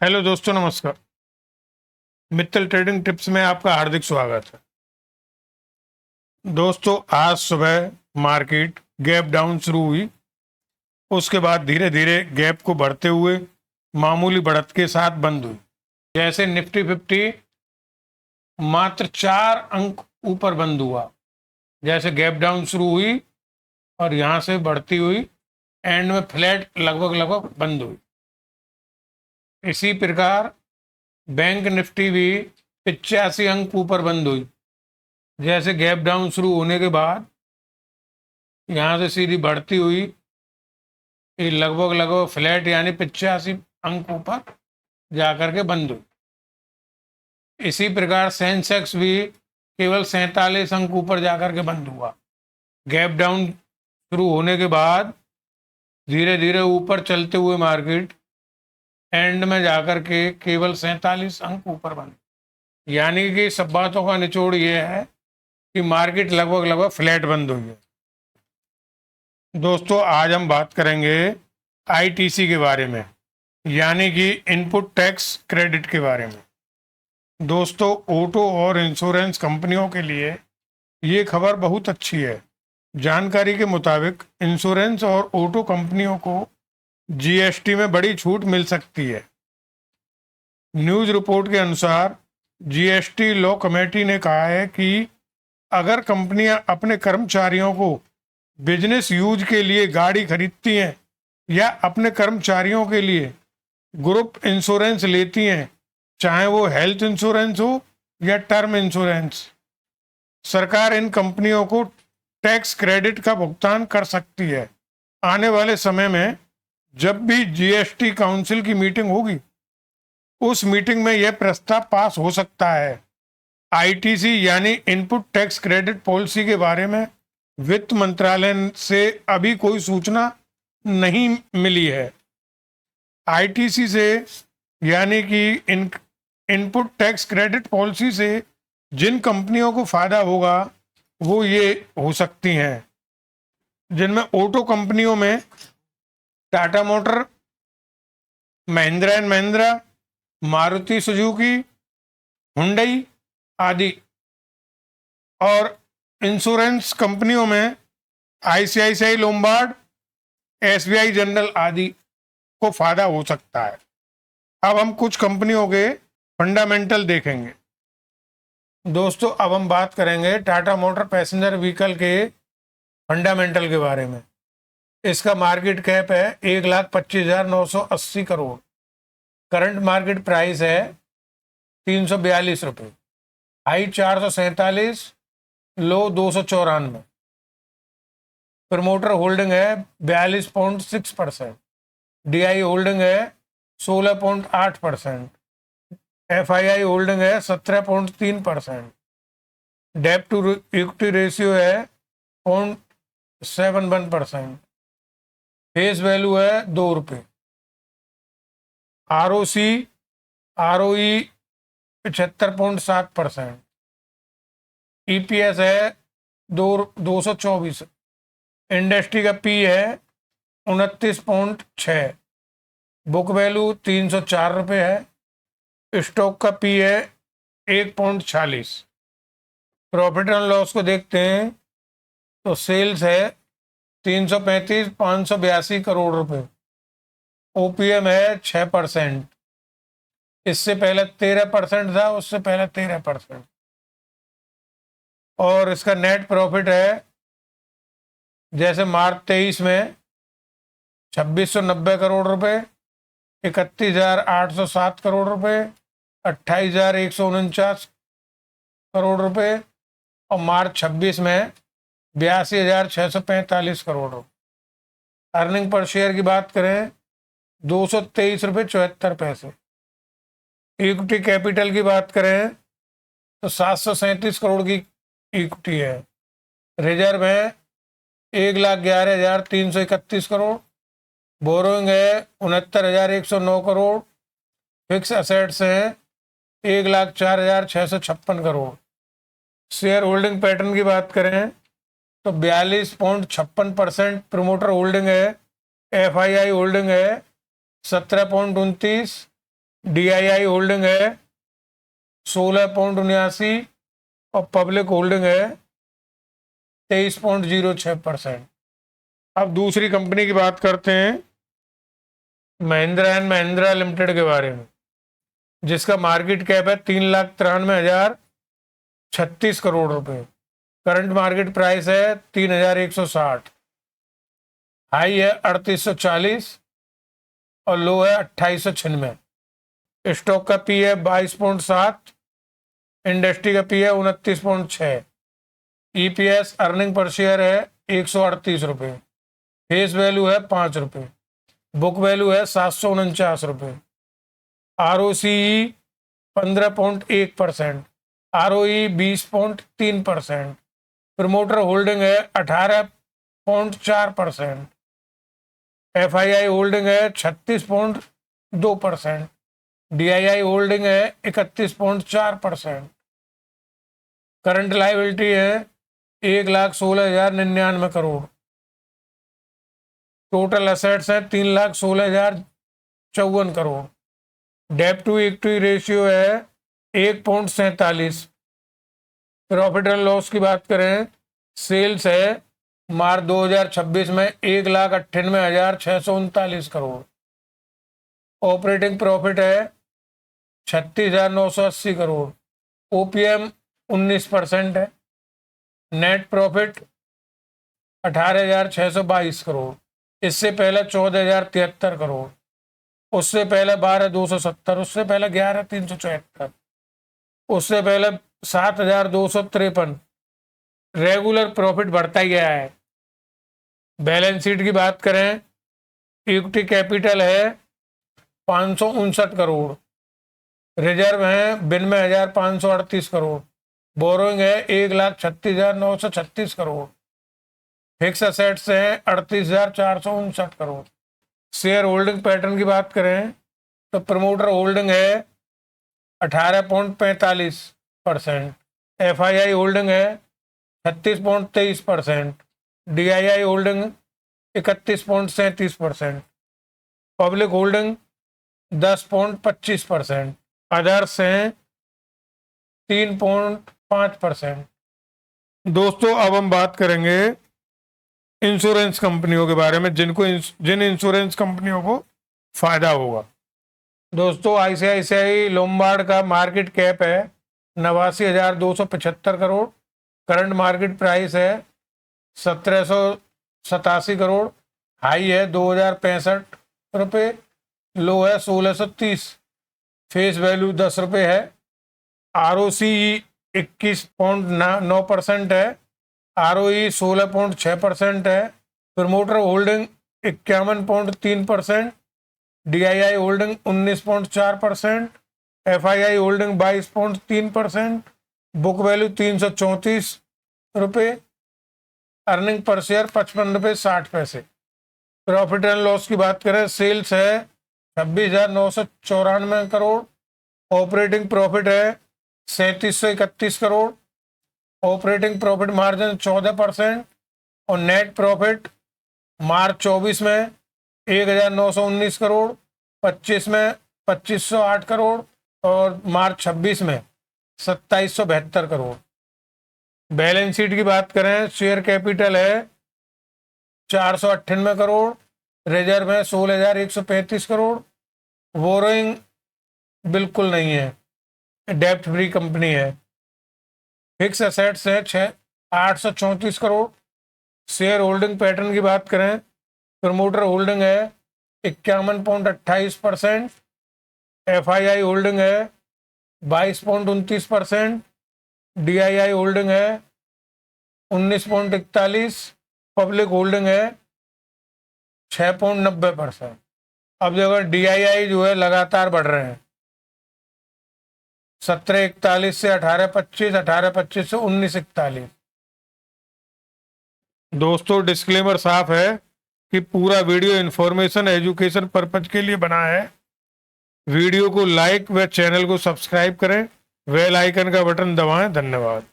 Hello दोस्तों, नमस्कार। Mittal trading tips में आपका हार्दिक स्वागत है। दोस्तों, आज सुबह मार्केट गैप डाउन शुरू हुई। उसके बाद धीरे धीरे गैप को बढ़ते हुए मामूली बढ़त के साथ बंद हुई। जैसे निफ्टी 50 मात्र 4 अंक ऊपर बंद हुआ। जैसे गैप डाउन शुरू हुई और यहाँ से बढ़ती हुई एंड में फ्लैट लगभग बंद हुई। इसी प्रकार बैंक निफ्टी भी 85 अंक ऊपर बंद हुई। जैसे गैप डाउन शुरू होने के बाद यहाँ से सीधी बढ़ती हुई ये लगभग फ्लैट यानी 85 अंक ऊपर जाकर के बंद हुई। इसी प्रकार सेंसेक्स भी केवल 47 अंक ऊपर जाकर के बंद हुआ। गैप डाउन शुरू होने के बाद धीरे धीरे ऊपर चलते हुए मार्केट एंड में जाकर के केवल 47 अंक ऊपर बंद। यानी कि सब बातों का निचोड़ ये है कि मार्केट लगभग फ्लैट बंद हुई है। दोस्तों, आज हम बात करेंगे आईटीसी के बारे में, यानी कि इनपुट टैक्स क्रेडिट के बारे में। दोस्तों, ऑटो और इंश्योरेंस कंपनियों के लिए ये खबर बहुत अच्छी है। जानकारी के मुताबिक इंश्योरेंस और ऑटो कंपनियों को जीएसटी में बड़ी छूट मिल सकती है। न्यूज़ रिपोर्ट के अनुसार जीएसटी लॉ कमेटी ने कहा है कि अगर कंपनियां अपने कर्मचारियों को बिजनेस यूज के लिए गाड़ी खरीदती हैं या अपने कर्मचारियों के लिए ग्रुप इंश्योरेंस लेती हैं, चाहे वो हेल्थ इंश्योरेंस हो या टर्म इंश्योरेंस, सरकार इन कंपनियों को टैक्स क्रेडिट का भुगतान कर सकती है। आने वाले समय में जब भी जीएसटी काउंसिल की मीटिंग होगी, उस मीटिंग में यह प्रस्ताव पास हो सकता है। आईटीसी यानी इनपुट टैक्स क्रेडिट पॉलिसी के बारे में वित्त मंत्रालय से अभी कोई सूचना नहीं मिली है। आईटीसी से यानी कि इनपुट टैक्स क्रेडिट पॉलिसी से जिन कंपनियों को फायदा होगा वो ये हो सकती हैं, जिनमें ऑटो कंपनियों में Tata motor, Mahindra and Mahindra, Maruti Suzuki, Hyundai आदि, और इंश्योरेंस कंपनियों में आईसीआईसीआई लोम्बार्ड, एसबीआई जनरल आदि को फायदा हो सकता है। अब हम कुछ कंपनियों के फंडामेंटल देखेंगे। दोस्तों, अब हम बात करेंगे टाटा मोटर पैसेंजर व्हीकल के फंडामेंटल के बारे में। इसका मार्केट कैप है 1,25,980 करोड़। करंट मार्केट प्राइस है 342 रुपये। हाई 447, लो 294। प्रमोटर होल्डिंग है 42.6%। डीआई होल्डिंग है 16.8%। एफआईआई होल्डिंग है 17.3%। डेब्ट टू इक्विटी रेशियो है 0.71%। फेस वैल्यू है 2 रुपये। ROC ROE 75.7%। ईपीएस है 224। इंडस्ट्री का पी है 29.6। बुक वैल्यू 304 रुपये है। स्टॉक का पी है 1.46। प्रॉफिट एंड लॉस को देखते हैं तो सेल्स है 335,582 करोड़ रुपए। ओपीएम है 6%। इससे पहले 13% था, उससे पहले 13%। और इसका नेट प्रॉफिट है जैसे मार्च 23 में 2690 करोड़ रुपए, 31,807 करोड़ रुपए, 28,149 करोड़ रुपए, और मार्च 26 में 82,645 करोड़ रुपए। अर्निंग पर शेयर की बात करें 223 रुपये 74 पैसे। इक्विटी कैपिटल की बात करें तो 737 करोड़ की इक्विटी है। रिजर्व है 1,11,331 करोड़। बोरोइंग है 69,109 करोड़। फिक्स असेट्स हैं 1,04,656 करोड़। शेयर होल्डिंग पैटर्न की बात करें तो 42.56% प्रमोटर होल्डिंग है। एफआईआई होल्डिंग है 17.29। DII होल्डिंग है 16.79 और पब्लिक होल्डिंग है 23.06%। अब दूसरी कंपनी की बात करते हैं, महिंद्रा एंड महिंद्रा लिमिटेड के बारे में, जिसका मार्केट कैप है 3,93,036 करोड़ रुपए। करंट मार्केट प्राइस है 3,160, हाई है 3,840 और लो है 2,896। स्टॉक का पी है 22.7, इंडस्ट्री का पी है 29.6, EPS अर्निंग पर शेयर है 138 रुपये, फेस वैल्यू है 5 रुपये, बुक वैल्यू है 749 रुपये, ROCE 15.1%, ROE 20.3%, प्रमोटर होल्डिंग है 18.4%, FII होल्डिंग है 36.2%, DII होल्डिंग है 31.4%, करंट लाइबिलिटी है 1,16,099 करोड़, टोटल एसेट्स है 3,16,054 crore, debt to equity ratio है 1.47। प्रॉफिट एंड लॉस की बात करें, सेल्स है मार्च 2026 में 1,98,639 करोड़, ऑपरेटिंग प्रॉफिट है 36,980 करोड़, OPM 19% है, नेट प्रॉफिट 18,622 करोड़, इससे पहले 14,073 करोड़, उससे पहले 12,270, उससे पहले 11,374, उससे पहले 7,253। रेगुलर प्रॉफिट बढ़ता ही गया है। बैलेंस शीट की बात करें, इक्विटी कैपिटल है 559 करोड़, रिजर्व है 92,538 करोड़, बोरोइंग है 1,36,936 करोड़, फिक्स एसेट्स हैं 38,459 करोड़। शेयर होल्डिंग पैटर्न की बात करें तो प्रमोटर होल्डिंग है 18.45%, FII होल्डिंग है 36.23%, DII holding 31.37%, public holding 10.25%, others हैं 3.5%। दोस्तों अब हम बात करेंगे इंश्योरेंस कंपनियों के बारे में, जिन इंश्योरेंस कंपनियों को फायदा होगा। दोस्तों ICICI लोम्बार्ड का मार्केट कैप है 89,275 करोड़, करंट मार्केट प्राइस है 1,787 करोड़, हाई है 2,065 रुपये, लो है 1,630, फेस वैल्यू 10 रुपये है, ROCE 21.9% है, ROE 16.6% है, promoter holding 51.3%, DII holding 19.4%, FII holding 22.3%, book value 334 रुपये, अर्निंग पर शेयर 55.60 रुपये। प्रॉफिट एंड लॉस की बात करें, सेल्स है 26,994 करोड़, ऑपरेटिंग प्रॉफिट है 3,731 करोड़, ऑपरेटिंग प्रॉफिट मार्जिन 14% और नेट प्रॉफिट मार्च 24 में 1,919 करोड़, 25 में 2,508 करोड़ और मार्च 26 में 2,772 करोड़। बैलेंस शीट की बात करें, शेयर कैपिटल है 498 करोड़, रिजर्व है 16,135 करोड़, बोरोइंग बिल्कुल नहीं है, डेब्ट फ्री कंपनी है, फिक्स एसेट्स है 834 करोड़। शेयर होल्डिंग पैटर्न की बात करें, प्रमोटर होल्डिंग है 51.28%, FII होल्डिंग है 22.29%, DII होल्डिंग है 19.41, पब्लिक होल्डिंग है 6.90%। अब जो DII जो है लगातार बढ़ रहे हैं, 1741 से 1825, 1825 से 1941। दोस्तों डिस्क्लेमर साफ है कि पूरा वीडियो इन्फॉर्मेशन एजुकेशन पर्पज के लिए बना है। वीडियो को लाइक व चैनल को सब्सक्राइब करें, बेल आइकन का बटन दबाएं। धन्यवाद।